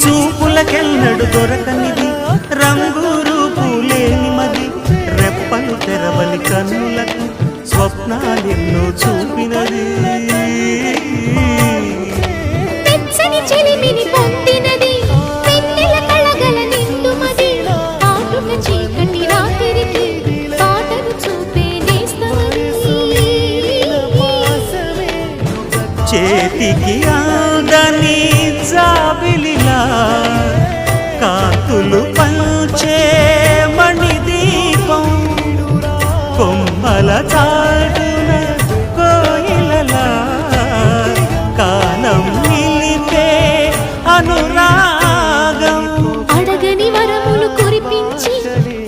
చూపులకెన్నడు దొరకనిది రంగు రూపు లేని మది రెప్పలు తెరవని కన్నులకు స్వప్నాలెన్నో చూపినది తెచ్చని చెలిమిని పొందినది వెన్నెల కళగల నిండుమది ఆటున చీకటి రాత్రికి పాటను చూపే నేస్తమది చేతికి ఆదని జాబిలిలా కాతులు పంచే మణిదీపం కొమ్మల చాటున కోయిలలా కాలం నిలిపే అనురాగం అడగని వరములు కురిపించి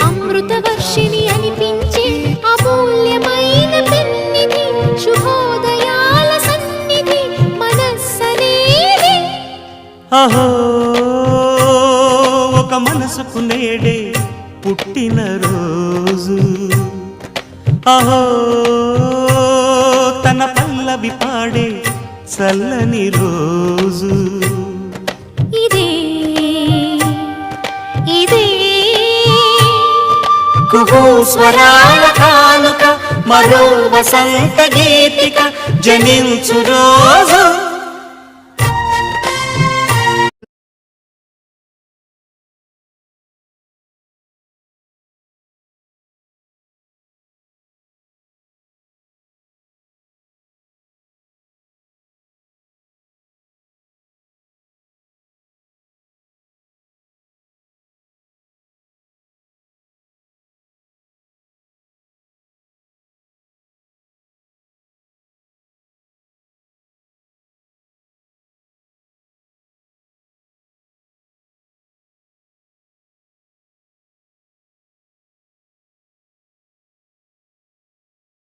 అమృత వర్షిణి అనిపించే అమూల్యమైన పెన్నిధి శుభోదయాల సన్నిధి మనస్సనేది అహో ఒక మనసుకు నేడే పుట్టిన రోజు అహో తన పల్లవి పాడే చల్లని రోజు ఇదే ఇదే కుహూ స్వరాల కానుక మరో వసంత గీతిక జనించు రోజు